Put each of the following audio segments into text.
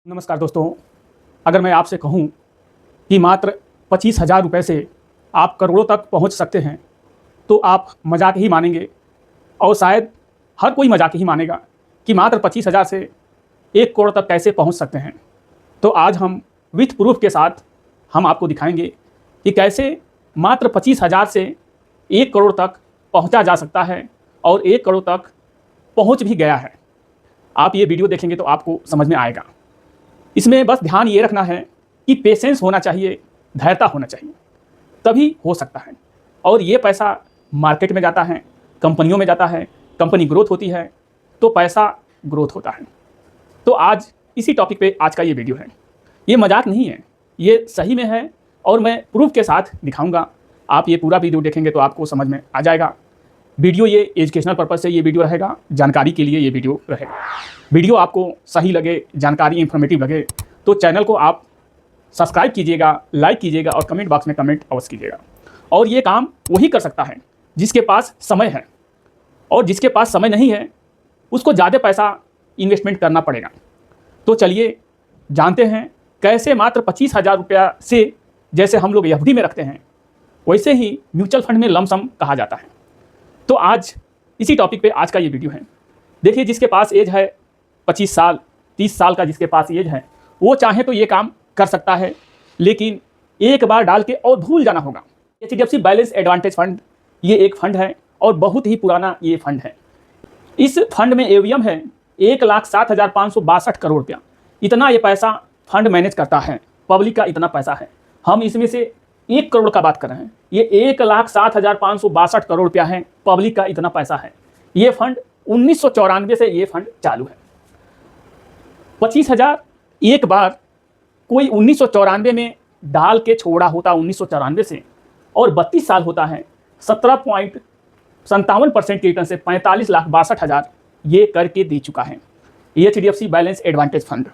नमस्कार दोस्तों, अगर मैं आपसे कहूं कि मात्र 25,000 रुपये से आप करोड़ों तक पहुंच सकते हैं तो आप मजाक ही मानेंगे और शायद हर कोई मजाक ही मानेगा कि मात्र 25,000 से 1 करोड़ तक कैसे पहुंच सकते हैं। तो आज हम विथ प्रूफ के साथ हम आपको दिखाएंगे कि कैसे मात्र 25,000 से 1 करोड़ तक पहुंचा जा सकता है और 1 करोड़ तक पहुंच भी गया है। आप ये वीडियो देखेंगे तो आपको समझ में आएगा। इसमें बस ध्यान ये रखना है कि पेशेंस होना चाहिए, धैर्यता होना चाहिए, तभी हो सकता है। और ये पैसा मार्केट में जाता है, कंपनियों में जाता है, कंपनी ग्रोथ होती है तो पैसा ग्रोथ होता है। तो आज इसी टॉपिक पे आज का ये वीडियो है। ये मजाक नहीं है, ये सही में है और मैं प्रूफ के साथ दिखाऊंगा। आप ये पूरा वीडियो देखेंगे तो आपको समझ में आ जाएगा। वीडियो ये एजुकेशनल पर्पज़ से ये वीडियो रहेगा, जानकारी के लिए ये वीडियो रहेगा। वीडियो आपको सही लगे, जानकारी इंफॉर्मेटिव लगे तो चैनल को आप सब्सक्राइब कीजिएगा, लाइक कीजिएगा और कमेंट बॉक्स में कमेंट अवश्य कीजिएगा। और ये काम वही कर सकता है जिसके पास समय है, और जिसके पास समय नहीं है उसको ज़्यादा पैसा इन्वेस्टमेंट करना पड़ेगा। तो चलिए जानते हैं कैसे मात्र 25,000 रुपया से, जैसे हम लोग एफडी में रखते हैं वैसे ही म्यूचुअल फंड में लमसम कहा जाता है। तो आज इसी टॉपिक पे आज का ये वीडियो है। देखिए, जिसके पास एज है 25 साल 30 साल का, जिसके पास एज है वो चाहे तो ये काम कर सकता है, लेकिन एक बार डाल के और भूल जाना होगा। HDFC बैलेंस एडवांटेज फंड ये एक फंड है और बहुत ही पुराना ये फंड है। इस फंड में एवीएम है 1,07,562 करोड़ रुपया। इतना ये पैसा फंड मैनेज करता है, पब्लिक का इतना पैसा है। हम इसमें से 1 करोड़ का बात कर रहे हैं। ये 1,07,562 करोड़ रुपया है, पब्लिक का इतना पैसा है। ये फंड 1994 से ये फंड चालू है। 25,000 एक बार कोई 1994 में डाल के छोड़ा होता 1994 से, और 32 साल होता है, 17.57% के रिटर्न से 45,62,000 ये करके दे चुका है HDFC बैलेंस एडवांटेज फंड।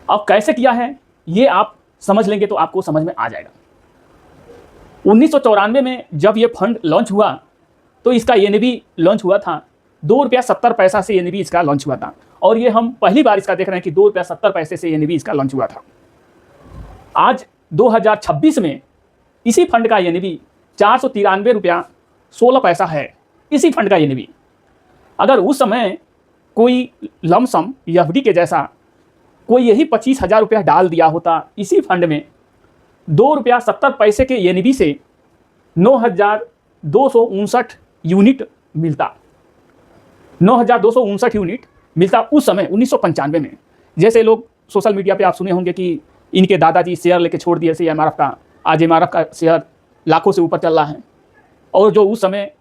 अब कैसे किया है ये आप समझ लेंगे तो आपको समझ में आ जाएगा। 1994 में जब ये फंड लॉन्च हुआ तो इसका एनएवी लॉन्च हुआ था ₹2.70 से एनएवी इसका लॉन्च हुआ था, और ये हम पहली बार इसका देख रहे हैं कि ₹2.70 से एनएवी इसका लॉन्च हुआ था। आज 2026 में इसी फंड का एनएवी ₹493.16 है। इसी फंड का एनएवी अगर उस समय कोई लमसम एफडी के जैसा कोई यही 25,000 रुपया डाल दिया होता इसी फंड में, ₹2.70 के एनएवी से 9,259 यूनिट मिलता। 9,259 यूनिट मिलता उस समय 1995 में। जैसे लोग सोशल मीडिया पे आप सुने होंगे कि इनके दादाजी शेयर लेके छोड़ दिए थे एमआरएफ का, आज एमआरएफ का शेयर लाखों से ऊपर चल रहा है। और जो उस समय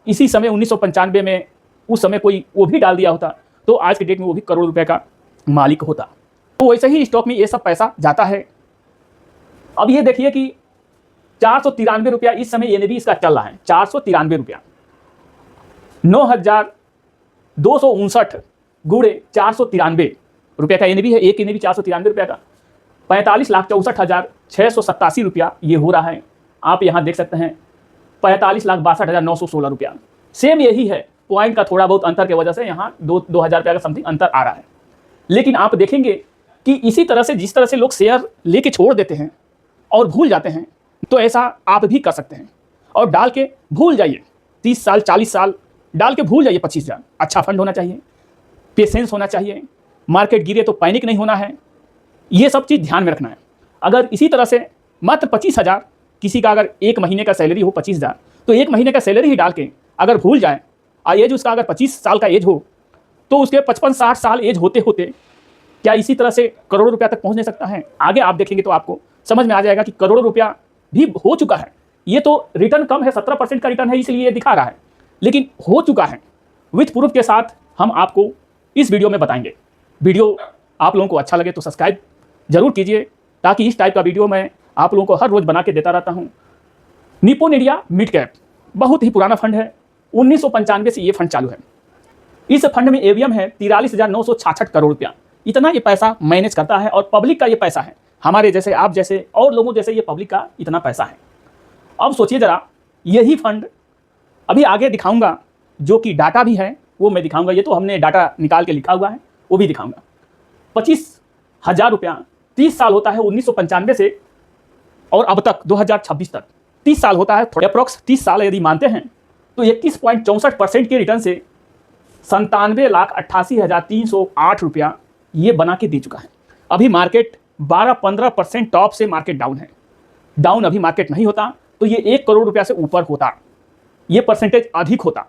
इसी समय 1995 में उस समय कोई वो भी डाल दिया होता तो आज के डेट में वो भी करोड़ रुपए का मालिक होता। तो वैसे ही स्टॉक में ये सब पैसा जाता है। अब ये देखिए कि ₹493 इस समय एनएवी इसका चल रहा है। ₹493 9,259 गुणे 493 का एनएवी है। एक एनएवी ₹493 का 45,64,687 रुपया ये हो रहा है। आप यहाँ देख सकते हैं 45,62,916 रुपया। सेम यही है, पॉइंट का थोड़ा बहुत अंतर की वजह से यहाँ 2,000 रुपया का समथिंग अंतर आ रहा है। लेकिन आप देखेंगे कि इसी तरह से जिस तरह से लोग शेयर लेके छोड़ देते हैं और भूल जाते हैं, तो ऐसा आप भी कर सकते हैं और डाल के भूल जाइए। 30 साल 40 साल डाल के भूल जाइए 25,000। अच्छा फंड होना चाहिए, पेशेंस होना चाहिए, मार्केट गिरे तो पैनिक नहीं होना है, ये सब चीज़ ध्यान में रखना है। अगर इसी तरह से मात्र 25,000, किसी का अगर एक महीने का सैलरी हो 25,000, तो एक महीने का सैलरी ही डाल के अगर भूल जाए, एज उसका अगर 25 साल का एज हो तो उसके 55-60 साल एज होते होते क्या इसी तरह से करोड़ों रुपया तक पहुंच नहीं सकता है? आगे आप देखेंगे तो आपको समझ में आ जाएगा कि करोड़ों रुपया भी हो चुका है। ये तो रिटर्न कम है, 17% का रिटर्न है, इसलिए ये दिखा रहा है, लेकिन हो चुका है। विथ प्रूफ के साथ हम आपको इस वीडियो में बताएंगे। वीडियो आप लोगों को अच्छा लगे तो सब्सक्राइब जरूर कीजिए, ताकि इस टाइप का वीडियो मैं आप लोगों को हर रोज़ बना के देता रहता हूँ। निप्पॉन इंडिया मिड कैप बहुत ही पुराना फंड है, 1995 से ये फंड चालू है। इस फंड में एवीएम है 43,966 करोड़ रुपया। इतना ये पैसा मैनेज करता है और पब्लिक का ये पैसा है, हमारे जैसे आप जैसे और लोगों जैसे ये पब्लिक का इतना पैसा है। अब सोचिए ज़रा, यही फंड अभी आगे दिखाऊंगा, जो कि डाटा भी है वो मैं दिखाऊंगा। ये तो हमने डाटा निकाल के लिखा हुआ है, वो भी दिखाऊंगा। 25 1000 रुपया 30 साल होता है 1995 से और अब तक 2026 तक 30 साल होता है, थोड़े अप्रोक्स 30 साल यदि मानते हैं तो 21.64% के रिटर्न से 97,88,308 रुपया ये बना के दे चुका है। अभी मार्केट 12-15% टॉप से मार्केट डाउन है। डाउन अभी मार्केट नहीं होता तो ये 1 करोड़ रुपया से ऊपर होता, ये परसेंटेज अधिक होता।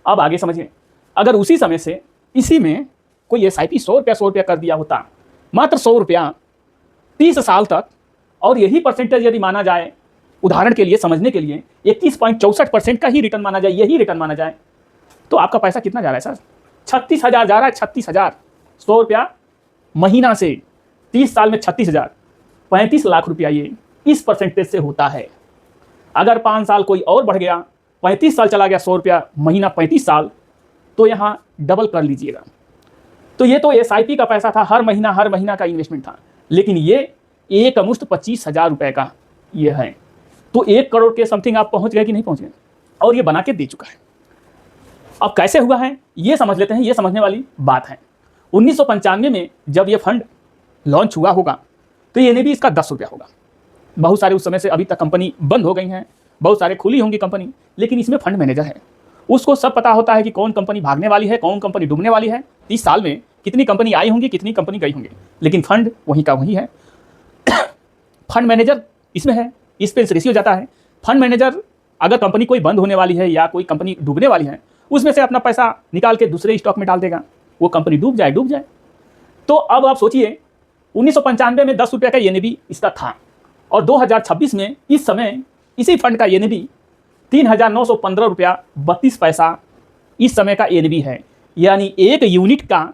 अब आगे समझिए, अगर उसी समय से इसी में कोई SIP 100 रुपया कर दिया होता, मात्र 100 रुपया 30 साल तक, और यही परसेंटेज यदि माना जाए, उदाहरण के लिए समझने के लिए 21.64% का ही रिटर्न माना जाए, यही रिटर्न माना जाए, तो आपका पैसा कितना जा रहा है सर? 36,000 जा रहा है। 36,000 100 रुपया महीना से 30 साल में 36,000, 35 लाख रुपया ये इस परसेंटेज से होता है। अगर 5 साल कोई और बढ़ गया, 35 साल चला गया, 100 रुपया महीना 35 साल, तो यहाँ डबल कर लीजिएगा। तो ये तो SIP का पैसा था, हर महीना का इन्वेस्टमेंट था, लेकिन ये एक मुश्त 25,000 रुपये का ये है। तो 1 करोड़ के समथिंग आप पहुँच गए कि नहीं पहुँच गए, और ये बना के दे चुका है। अब कैसे हुआ है ये समझ लेते हैं, ये समझने वाली बात है। 1995 में जब ये फंड लॉन्च हुआ होगा तो ये NAV इसका 10 रुपया होगा। बहुत सारे उस समय से अभी तक कंपनी बंद हो गई हैं, बहुत सारे खुली होंगी कंपनी, लेकिन इसमें फंड मैनेजर है, उसको सब पता होता है कि कौन कंपनी भागने वाली है, कौन कंपनी डूबने वाली है। 30 साल में कितनी कंपनी आई होंगी, कितनी कंपनी गई होंगी, लेकिन फंड वहीं का वहीं है। फंड मैनेजर इसमें है, इस पे रेशियो जाता है। फंड मैनेजर अगर कंपनी कोई बंद होने वाली है या कोई कंपनी डूबने वाली है, उसमें से अपना पैसा निकाल के दूसरे स्टॉक में डाल देगा, वो कंपनी डूब जाए। तो अब आप सोचिए, 1995 में 10 रुपये का NAV इसका था, और 2026 में इस समय इसी फंड का NAV 3,915 रुपया 32 पैसा इस समय का NAV है। यानी एक यूनिट का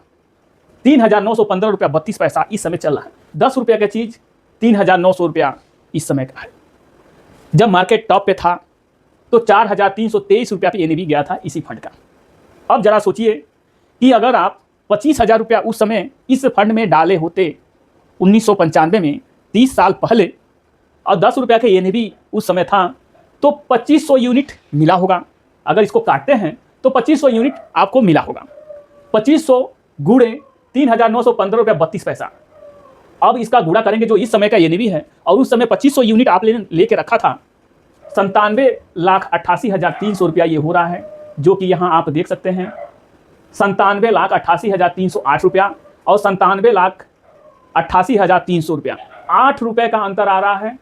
3,915 रुपया 32 पैसा इस समय चल रहा है। 10 रुपये का चीज़ 3,900 रुपया इस समय का है। जब मार्केट टॉप पे था तो 4,323 रुपया पे NAV गया था इसी फंड का। अब जरा सोचिए कि अगर आप 25,000 रुपया उस समय इस फंड में डाले होते 1995 में, 30 साल पहले, और 10 रुपया का NAV उस समय था, तो 2500 यूनिट मिला होगा। अगर इसको काटते हैं तो 2500 यूनिट आपको मिला होगा। 2500 गुणे 3,915 रुपया 32 पैसा। अब इसका गुणा करेंगे जो इस समय का NAV है, और उस समय 2500 यूनिट आप लेके रखा था, 97,88,300 रुपया ये हो रहा है, जो कि यहाँ आप देख सकते हैं 97,88,308 रुपया और 97,88,300 रुपया। 8 रुपये का अंतर आ रहा है,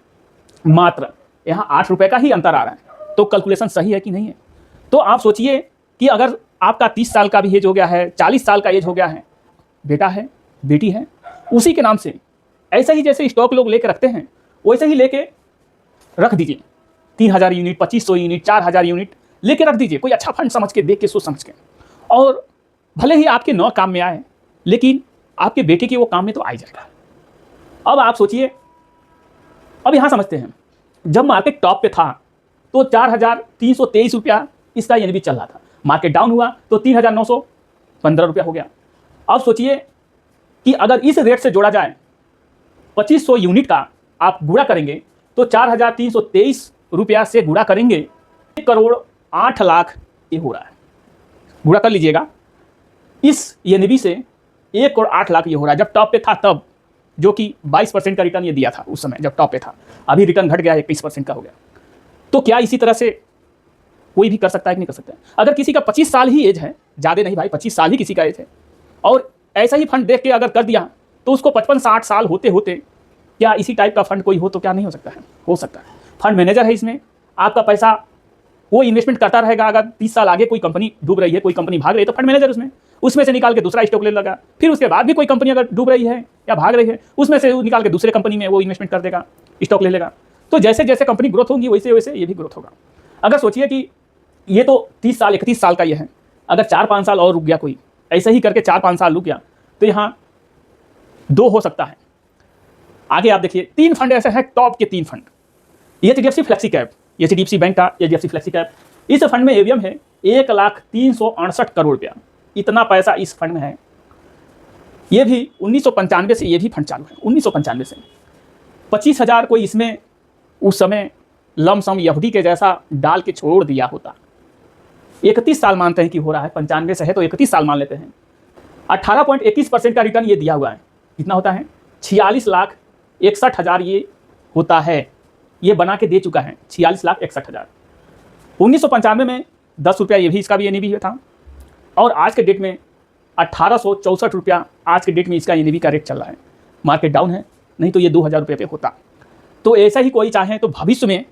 मात्र यहाँ 8 रुपये का ही अंतर आ रहा है। तो कैलकुलेशन सही है कि नहीं है? तो आप सोचिए कि अगर आपका 30 साल का भी एज हो गया है, 40 साल का एज हो गया है, बेटा है, बेटी है, उसी के नाम से ऐसा ही जैसे स्टॉक लोग लेके रखते हैं, वैसे ही लेके रख दीजिए। 3,000 यूनिट, 2,500 यूनिट, 4,000 यूनिट लेके रख दीजिए, कोई अच्छा फंड समझ के, देख के, सोच समझ के। और भले ही आपके न काम में आए, लेकिन आपके बेटे के वो काम में तो आ ही जाएगा। अब आप सोचिए, अब यहाँ समझते हैं, जब मार्केट टॉप पे था तो 4,323 रुपया इसका NAV चल रहा था। मार्केट डाउन हुआ तो 3,915 रुपया हो गया। अब सोचिए कि अगर इस रेट से जोड़ा जाए, 2500 यूनिट का आप गुणा करेंगे तो 4,323 रुपया से गुणा करेंगे 1 करोड़ 8 लाख ये हो रहा है। गुणा कर लीजिएगा, इस NAV से 1 करोड़ 8 लाख ये हो रहा है। जब टॉप पे था तब, जो कि 22% का रिटर्न ये दिया था उस समय जब टॉप पे था। अभी रिटर्न घट गया, 21% का हो गया। तो क्या इसी तरह से कोई भी कर सकता है कि नहीं कर सकता है? अगर किसी का 25 साल ही एज है, ज़्यादा नहीं भाई, 25 साल ही किसी का एज है, और ऐसा ही फंड देख के अगर कर दिया तो उसको 55-60 साल होते होते क्या इसी टाइप का फंड कोई हो तो क्या नहीं हो सकता है? हो सकता है। फंड मैनेजर है, इसमें आपका पैसा वो इन्वेस्टमेंट करता रहेगा। अगर 30 साल आगे कोई कंपनी डूब रही है, कोई कंपनी भाग रही है, तो फंड मैनेजर उसमें से निकाल के दूसरा स्टॉक ले लगा। फिर उसके बाद भी कोई कंपनी अगर डूब रही है या भाग रही है, उसमें से निकाल के दूसरे कंपनी में वो इन्वेस्टमेंट कर देगा, स्टॉक ले लेगा। तो जैसे जैसे कंपनी ग्रोथ होगी वैसे वैसे ये भी ग्रोथ होगा। अगर सोचिए कि ये तो 30 साल 31 साल का ये है, अगर 4-5 साल और रुक गया, कोई ऐसे ही करके 4-5 साल रुक गया, तो यहाँ 2 हो सकता है। आगे आप देखिए, 3 फंड ऐसे हैं, टॉप के 3 fund. HDFC flexi cap, HDFC bank का HDFC फ्लेक्सी कैप, इस फंड में AUM है 1,03,68 करोड़ रुपया। इतना पैसा इस फंड में है। ये भी 1995 से ये भी फंड चालू है। 1995 से 25,000 कोई इसमें उस समय लमसम FD के जैसा डाल के छोड़ दिया होता। 31 साल मानते हैं कि हो रहा है, 95 से है तो 31 साल मान लेते हैं। 18.21% का रिटर्न ये दिया हुआ है। कितना होता है? 46,61,000 ये होता है, ये बना के दे चुका है 46,61,000। 1995 में 10 रुपया ये भी इसका भी NAV था, और आज के डेट में 1864 रुपया आज के डेट में इसका NAV का रेट चल रहा है। मार्केट डाउन है, नहीं तो ये 2000 रुपये पे होता। तो ऐसा ही कोई चाहे तो भविष्य में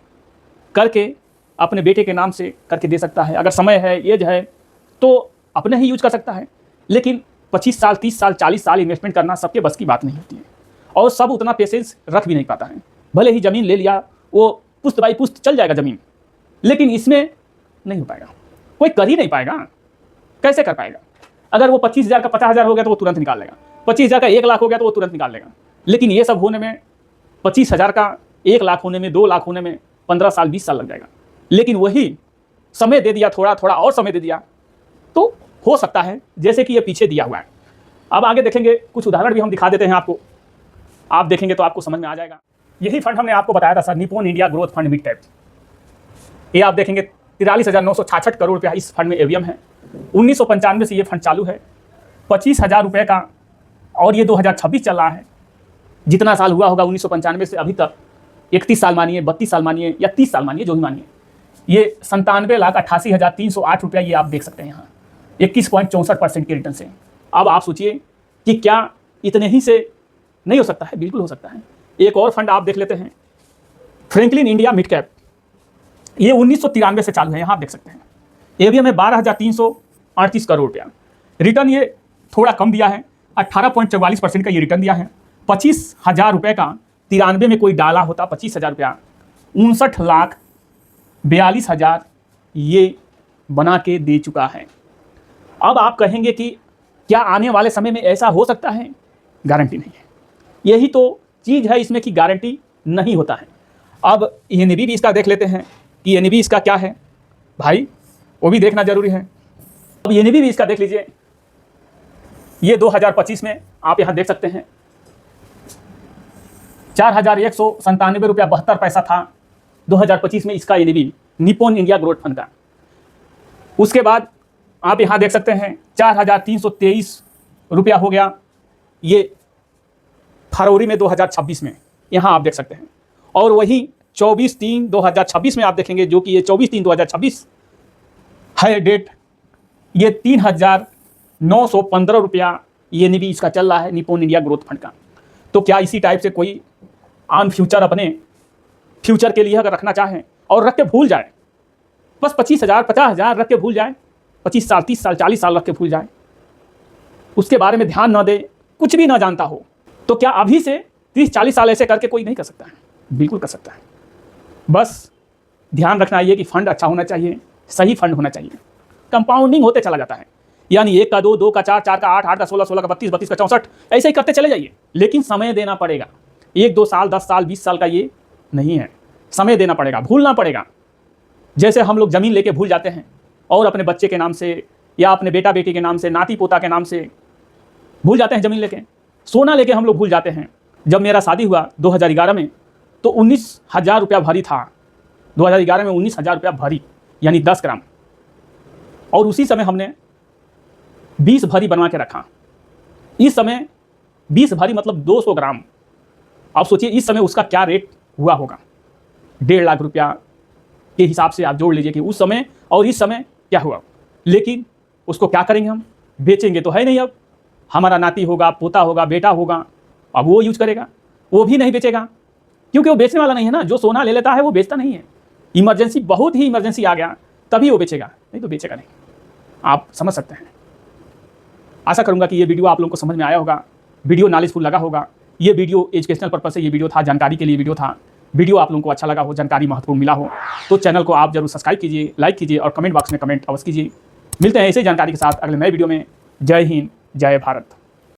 करके अपने बेटे के नाम से करके दे सकता है। अगर समय है, एज है, तो अपने ही यूज कर सकता है। लेकिन 25 साल, 30 साल, 40 साल इन्वेस्टमेंट करना सबके बस की बात नहीं होती है, और सब उतना पेशेंस रख भी नहीं पाता है। भले ही ज़मीन ले लिया, वो पुश्त बाई पुश्त चल जाएगा ज़मीन, लेकिन इसमें नहीं हो पाएगा, कोई कर ही नहीं पाएगा। कैसे कर पाएगा? अगर वो 25,000 का 50,000 हो गया तो वो तुरंत निकाल लेगा, 25,000 का 1 लाख हो गया तो वो तुरंत निकाल लेगा। लेकिन ये सब होने में 25,000 का 1 लाख होने में, 2 लाख होने में 15 साल, 20 साल लग जाएगा। लेकिन वही समय दे दिया, थोड़ा थोड़ा और समय दे दिया, तो हो सकता है जैसे कि ये पीछे दिया हुआ है। अब आगे देखेंगे, कुछ उदाहरण भी हम दिखा देते हैं आपको, आप देखेंगे तो आपको समझ में आ जाएगा। यही फंड हमने आपको बताया था sir, Nippon India growth fund mid cap. ये आप देखेंगे 43,966 करोड़ रुपया इस फंड में AUM है। 1995 से ये फंड चालू है, 25,000 रुपये का, और ये 2026 चल रहा है। जितना साल हुआ होगा 1995 से अभी तक, 31 साल मानिए, 32 साल मानिए, या 30 साल मानिए, जो भी मानिए, ये 97,88,308 रुपया ये आप देख सकते हैं यहाँ, 21.64% के रिटर्न से। अब आप सोचिए कि क्या इतने ही से नहीं हो सकता है? बिल्कुल हो सकता है। एक और फंड आप देख लेते हैं, फ्रैंकलिन इंडिया मिड कैप। ये 1993 से चालू है, यहाँ आप देख सकते हैं। AUM है 12,338 करोड़ रुपया। रिटर्न ये थोड़ा कम दिया है, 18.44% का ये रिटर्न दिया है। 25,000 रुपये का 93 में कोई डाला होता, 25,000 रुपया, 59,42,000 ये बना के दे चुका है। अब आप कहेंगे कि क्या आने वाले समय में ऐसा हो सकता है? गारंटी नहीं है। यही तो चीज़ है इसमें कि गारंटी नहीं होता है। अब NAV भी इसका देख लेते हैं कि NAV इसका क्या है भाई, वो भी देखना जरूरी है। अब NAV भी इसका देख लीजिए, ये 2025 में आप यहाँ देख सकते हैं 4,197 रुपया 72 पैसा था 2025 में इसका NAV Nippon India growth fund का। उसके बाद आप यहाँ देख सकते हैं 4,323 रुपया हो गया ये फरवरी में 2026 में, यहाँ आप देख सकते हैं। और वही 24/3/2026 में आप देखेंगे, जो कि ये 24/3/2026 है डेट, ये 3,915 रुपया ये NAV इसका चल रहा है निप्पॉन इंडिया ग्रोथ फंड का। तो क्या इसी टाइप से कोई ऑन फ्यूचर अपने फ्यूचर के लिए अगर रखना चाहें और रख के भूल जाए, बस 25,000 50,000 रख के भूल जाए, 25 साल 30 साल 40 साल रख के भूल जाए, उसके बारे में ध्यान न दे, कुछ भी ना जानता हो, तो क्या अभी से 30-40 साल ऐसे करके कोई नहीं कर सकता है? बिल्कुल कर सकता है। बस ध्यान रखना ये कि फंड अच्छा होना चाहिए, सही फंड होना चाहिए। कंपाउंडिंग होते चला जाता है, यानी 1 का 2, 2 का 4, 4 का 8, 8 का 16, 16 का 32, 32 का 64, ऐसे ही करते चले जाइए। लेकिन समय देना पड़ेगा, 1-2 साल 10 साल 20 साल का ये नहीं है, समय देना पड़ेगा, भूलना पड़ेगा। जैसे हम लोग ज़मीन लेके भूल जाते हैं और अपने बच्चे के नाम से या अपने बेटा बेटी के नाम से, नाती पोता के नाम से भूल जाते हैं ज़मीन लेके। सोना लेके हम लोग भूल जाते हैं। जब मेरा शादी हुआ 2011 में तो 19,000 रुपया भरी था, 2011 में 19,000 रुपया भरी, यानी 10 ग्राम, और उसी समय हमने 20 भरी बनवा के रखा। इस समय 20 भरी मतलब 200 ग्राम। आप सोचिए इस समय उसका क्या रेट हुआ होगा, 1.5 लाख रुपया के हिसाब से आप जोड़ लीजिए कि उस समय और इस समय क्या हुआ। लेकिन उसको क्या करेंगे हम? बेचेंगे तो है नहीं। अब हमारा नाती होगा, पोता होगा, बेटा होगा, अब वो यूज करेगा, वो भी नहीं बेचेगा, क्योंकि वो बेचने वाला नहीं है ना। जो सोना ले लेता है वो बेचता नहीं है। इमरजेंसी, बहुत ही इमरजेंसी आ गया तभी वो बेचेगा, नहीं तो बेचेगा नहीं। आप समझ सकते हैं। आशा करूंगा कि ये वीडियो आप लोगों को समझ में आया होगा, वीडियो नॉलेजफुल लगा होगा। ये वीडियो एजुकेशनल पर्पज से ये वीडियो था, जानकारी के लिए वीडियो था। वीडियो आप लोगों को अच्छा लगा हो, जानकारी महत्वपूर्ण मिला हो, तो चैनल को आप जरूर सब्सक्राइब कीजिए, लाइक कीजिए और कमेंट बॉक्स में कमेंट अवश्य कीजिए। मिलते हैं ऐसे जानकारी के साथ अगले नए वीडियो में। जय हिंद, जय भारत।